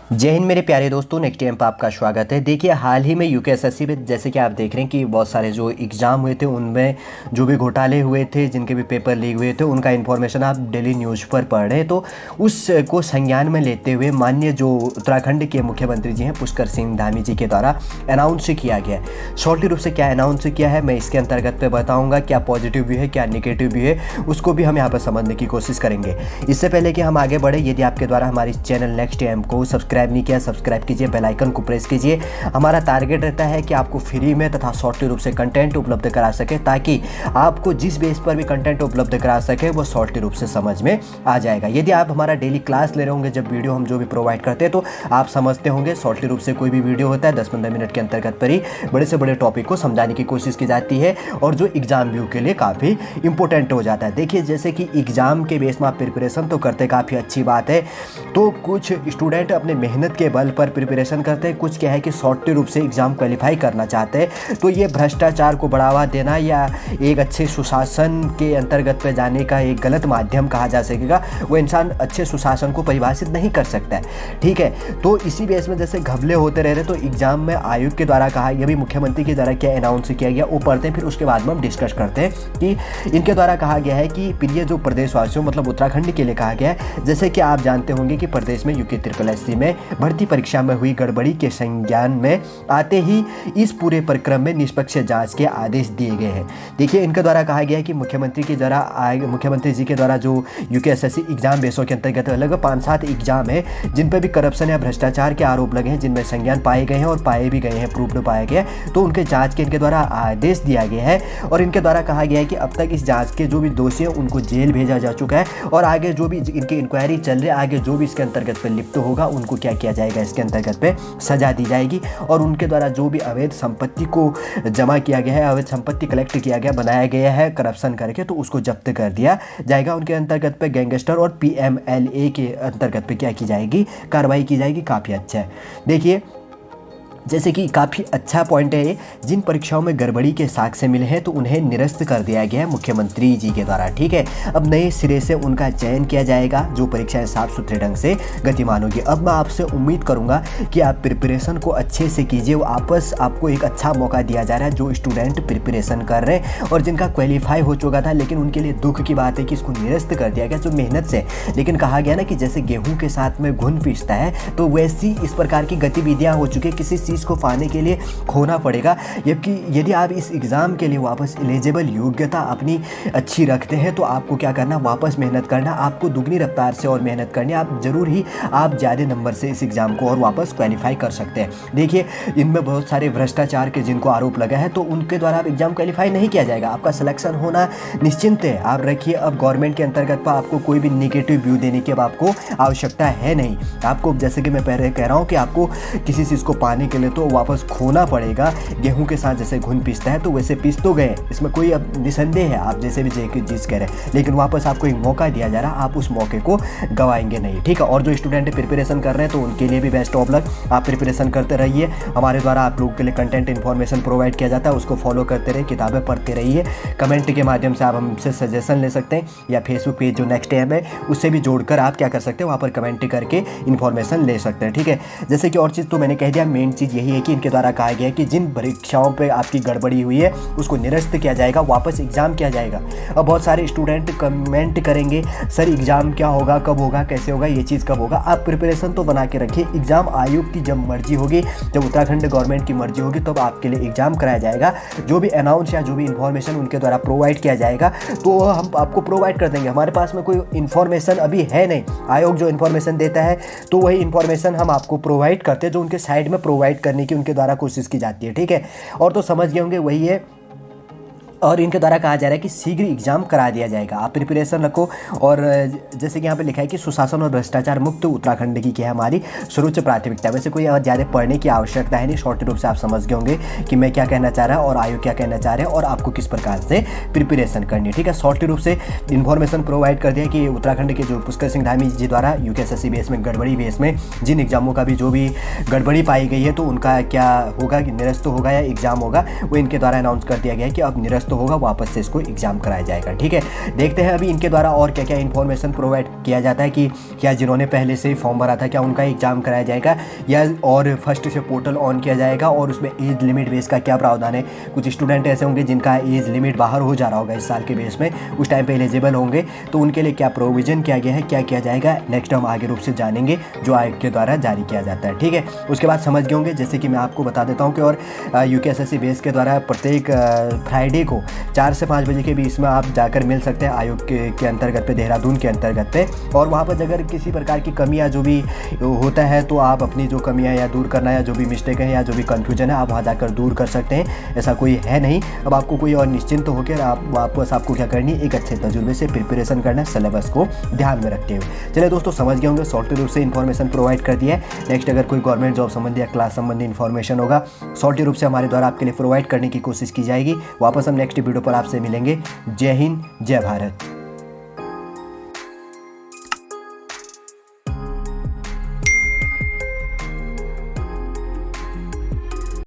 जय हिंद मेरे प्यारे दोस्तों, नेक्स्ट टाइम पर आपका स्वागत है। देखिए, हाल ही में यूकेएसएससी में जैसे कि आप देख रहे हैं कि बहुत सारे जो एग्ज़ाम हुए थे उनमें जो भी घोटाले हुए थे, जिनके भी पेपर लीक हुए थे, उनका इन्फॉर्मेशन आप डेली न्यूज़ पर पढ़ रहे हैं। तो उसको संज्ञान में लेते हुए माननीय जो उत्तराखंड के मुख्यमंत्री जी हैं पुष्कर सिंह धामी जी के द्वारा अनाउंस किया गया है। शॉर्टली रूप से क्या अनाउंस किया है मैं इसके अंतर्गत पे बताऊँगा। क्या पॉजिटिव भी है, क्या नेगेटिव भी है, उसको भी हम यहाँ पर समझने की कोशिश करेंगे। इससे पहले कि हम आगे बढ़े, यदि आपके द्वारा हमारे चैनल नेक्स्ट टाइम को सब्सक्राइब नहीं किया, सब्सक्राइब कीजिए, बेल आइकन को प्रेस कीजिए। हमारा टारगेट रहता है कि आपको फ्री में तथा शॉर्टली रूप से कंटेंट उपलब्ध करा सके, ताकि आपको जिस बेस पर भी कंटेंट उपलब्ध करा सके वो शॉर्टली रूप से समझ में आ जाएगा। यदि आप हमारा डेली क्लास ले रहे होंगे, जब वीडियो हम जो भी प्रोवाइड करते हैं, तो आप समझते होंगे शॉर्टली रूप से कोई भी वीडियो होता है 10-15 मिनट के अंतर्गत पर ही बड़े से बड़े टॉपिक को समझाने की कोशिश की जाती है, और जो एग्जाम व्यू के लिए काफ़ी इंपॉर्टेंट हो जाता है। देखिए, जैसे कि एग्जाम के बेस में आप प्रिपरेशन तो करते काफ़ी अच्छी बात है, तो कुछ स्टूडेंट अपने मेहनत के बल पर प्रिपरेशन करते हैं, कुछ क्या है कि शॉर्टली रूप से एग्जाम क्वालिफाई करना चाहते हैं। तो ये भ्रष्टाचार को बढ़ावा देना या एक अच्छे सुशासन के अंतर्गत पे जाने का एक गलत माध्यम कहा जा सकेगा। वो इंसान अच्छे सुशासन को परिभाषित नहीं कर सकता है, ठीक है। तो इसी बेस में जैसे घपले होते रह रहे, तो एग्जाम में आयोग के द्वारा कहा, यह भी मुख्यमंत्री के द्वारा क्या अनाउंस किया गया वो पढ़ते हैं, फिर उसके बाद में हम डिस्कस करते हैं कि इनके द्वारा कहा गया है कि प्रिय जो प्रदेशवासियों मतलब उत्तराखंड के लिए कहा गया है। जैसे कि आप जानते होंगे कि प्रदेश में यूके में भर्ती परीक्षा में हुई गड़बड़ी के संज्ञान में आते ही इस पूरे प्रक्रम में निष्पक्ष जांच के आदेश दिए गए हैं। देखिए, इनके द्वारा कहा गया है कि मुख्यमंत्री जी के द्वारा जो यूकेएसएससी एग्जाम बेसों के अंतर्गत लगभग 5-7 एग्जाम है जिन पर भी करप्शन या भ्रष्टाचार के आरोप लगे हैं, जिनमें संज्ञान पाए गए हैं और पाए भी गए हैं, प्रूफ पाया गया है, तो उनके जांच के इनके द्वारा आदेश दिया गया है। और इनके द्वारा कहा गया है कि अब तक इस जांच के जो भी दोषी हैं उनको जेल भेजा जा चुका है, और आगे जो भी इनकी इंक्वायरी चल रही है, आगे जो भी इसके अंतर्गत पे लिप्त होगा उनको क्या किया जाएगा, इसके अंतर्गत पे सजा दी जाएगी। और उनके द्वारा जो भी अवैध संपत्ति को जमा किया गया है, अवैध संपत्ति कलेक्ट किया गया, बनाया गया है करप्शन करके, तो उसको जब्त कर दिया जाएगा। उनके अंतर्गत पे गैंगस्टर और पीएमएलए के अंतर्गत पे क्या की जाएगी, कार्रवाई की जाएगी। काफ़ी अच्छा है। देखिए, जैसे कि काफ़ी अच्छा पॉइंट है ये, जिन परीक्षाओं में गड़बड़ी के साक्ष्य मिले हैं तो उन्हें निरस्त कर दिया गया है मुख्यमंत्री जी के द्वारा, ठीक है। अब नए सिरे से उनका चयन किया जाएगा, जो परीक्षाएं साफ सुथरे ढंग से गतिमान होगी। अब मैं आपसे उम्मीद करूंगा कि आप प्रिपरेशन को अच्छे से कीजिए। वापस आपको एक अच्छा मौका दिया जा रहा है, जो स्टूडेंट प्रिपरेशन कर रहे हैं और जिनका क्वालिफाई हो चुका था, लेकिन उनके लिए दुख की बात है कि इसको निरस्त कर दिया गया जो मेहनत से। लेकिन कहा गया ना कि जैसे गेहूँ के साथ में घुन पीसता है, तो वैसी इस प्रकार की गतिविधियाँ हो चुकी है, किसी चीज़ को पाने के लिए खोना पड़ेगा। जबकि यदि आप इस एग्ज़ाम के लिए वापस एलिजिबल योग्यता अपनी अच्छी रखते हैं, तो आपको क्या करना, वापस मेहनत करना, आपको दुगनी रफ्तार से और मेहनत करनी। आप ज़रूर ही आप ज़्यादा नंबर से इस एग्ज़ाम को और वापस क्वालिफाई कर सकते हैं। देखिए, इनमें बहुत सारे भ्रष्टाचार के जिनको आरोप लगा है, तो उनके द्वारा आप एग्ज़ाम क्वालिफाई नहीं किया जाएगा, आपका सिलेक्शन होना निश्चिंत है। आप रखिए, अब गवर्नमेंट के अंतर्गत पर आपको कोई भी नेगेटिव व्यू देने की अब आपको आवश्यकता है नहीं। आपको, जैसे कि मैं पहले कह रहा हूँ, कि आपको किसी चीज़ को पाने के लिए तो वापस खोना पड़ेगा। गेहूं के साथ जैसे घुन पीसता है, तो वैसे पीस तो गए, इसमें कोई अब निसंदेह है, आप जैसे भी चीज़ कह रहे हैं, लेकिन वापस आपको एक मौका दिया जा रहा है, आप उस मौके को गवाएंगे नहीं, ठीक है। और जो स्टूडेंट प्रिपरेशन कर रहे हैं, तो उनके लिए भी बेस्ट ऑफ लक। आप प्रिपरेशन करते रहिए, हमारे द्वारा आप लोगों के लिए कंटेंट इन्फॉर्मेशन प्रोवाइड किया जाता है, उसको फॉलो करते रहिए, किताबें पढ़ते रहिए। कमेंट के माध्यम से आप हमसे सजेशन ले सकते हैं, या फेसबुक पेज जो नेक्स्ट टाइम है उससे भी जोड़कर आप क्या कर सकते हैं, वहाँ पर कमेंट करके इन्फॉर्मेशन ले सकते हैं, ठीक है। जैसे कि और चीज़ तो मैंने कह दिया, मेन चीज़ यही है कि इनके द्वारा कहा गया है कि जिन परीक्षाओं पे आपकी गड़बड़ी हुई है उसको निरस्त किया जाएगा, वापस एग्जाम किया जाएगा। अब बहुत सारे स्टूडेंट कमेंट करेंगे, सर एग्जाम क्या होगा, कब होगा, कैसे होगा, ये चीज़ कब होगा। आप प्रिपरेशन तो बना के रखिए, एग्जाम आयोग की जब मर्जी होगी, जब उत्तराखंड गवर्नमेंट की मर्जी होगी, तब आपके लिए एग्जाम कराया जाएगा। जो भी अनाउंस या जो भी इन्फॉर्मेशन उनके द्वारा प्रोवाइड किया जाएगा, तो हम आपको प्रोवाइड कर देंगे। हमारे पास में कोई इन्फॉर्मेशन अभी है नहीं, आयोग जो इन्फॉर्मेशन देता है तो वही इन्फॉर्मेशन हम आपको प्रोवाइड करते हैं, जो उनके साइड में प्रोवाइड करने की उनके द्वारा कोशिश की जाती है, ठीक है। और तो समझ गए होंगे, वही है। और इनके द्वारा कहा जा रहा है कि शीघ्र एग्जाम करा दिया जाएगा, आप प्रिपरेशन रखो। और जैसे कि यहाँ पे लिखा है कि सुशासन और भ्रष्टाचार मुक्त उत्तराखंड की क्या है हमारी सर्वोच्च प्राथमिकता। वैसे कोई और ज़्यादा पढ़ने की आवश्यकता है नहीं, शॉर्ट रूप से आप समझ गए होंगे कि मैं क्या कहना चाह रहा है और आयोग क्या कहना चाह रहे हैं और आपको किस प्रकार से प्रिपरेशन करनी है, ठीक है। शॉर्ट रूप से इन्फॉर्मेशन प्रोवाइड कर दिया कि उत्तराखंड के जो पुष्कर सिंह धामी जी द्वारा यूकेएसएससी बेस में गड़बड़ी बेस में जिन एग्जामों का भी जो भी गड़बड़ी पाई गई है, तो उनका क्या होगा कि निरस्त होगा या एग्जाम होगा, वो इनके द्वारा अनाउंस कर दिया गया है कि अब निरस्त तो होगा, वापस से इसको एग्ज़ाम कराया जाएगा। ठीक है, देखते हैं अभी इनके द्वारा और क्या क्या इन्फॉर्मेशन प्रोवाइड किया जाता है कि क्या जिन्होंने पहले से फॉर्म भरा था क्या उनका एग्ज़ाम कराया जाएगा या और फर्स्ट से पोर्टल ऑन किया जाएगा और उसमें एज लिमिट बेस का क्या प्रावधान है। कुछ स्टूडेंट ऐसे होंगे जिनका एज लिमिट बाहर हो जा रहा होगा इस साल के बेस में, उस टाइम पे एलिजिबल होंगे, तो उनके लिए क्या प्रोविज़न किया गया है, क्या किया जाएगा, नेक्स्ट हम आगे रूप से जानेंगे जो आयोग के द्वारा जारी किया जाता है। ठीक है, उसके बाद समझ गए होंगे, जैसे कि मैं आपको बता देता हूँ कि और यूकेएसएससी बेस के द्वारा प्रत्येक फ्राइडे को 4 से 5 बजे के बीच में आप जाकर मिल सकते हैं आयोग के अंतर्गत पे, देहरादून के अंतर्गत पे। और वहाँ पर अगर किसी प्रकार की कमियाँ जो भी होता है तो आप अपनी जो कमियाँ या दूर करना या जो भी मिस्टेक है या जो भी कन्फ्यूजन है आप वहाँ जाकर दूर कर सकते हैं, ऐसा कोई है नहीं। अब आपको कोई और निश्चिंत होकर आपको क्या करनी है, एक अच्छे तजुर्बे से प्रिपरेशन करना है, सिलेबस को ध्यान में रखते हुए। चलिए दोस्तों, समझ गए होंगे, सॉल्टी रूप से इन्फॉर्मेशन प्रोवाइड कर दिया है। नेक्स्ट अगर कोई गवर्नमेंट जॉब संबंधी या क्लास संबंधी इन्फॉर्मेशन होगा, सॉल्टी रूप से हमारे द्वारा आपके लिए प्रोवाइड करने की कोशिश की जाएगी। वापस हम नेक्स्ट वीडियो पर आपसे मिलेंगे। जय हिंद, जय भारत।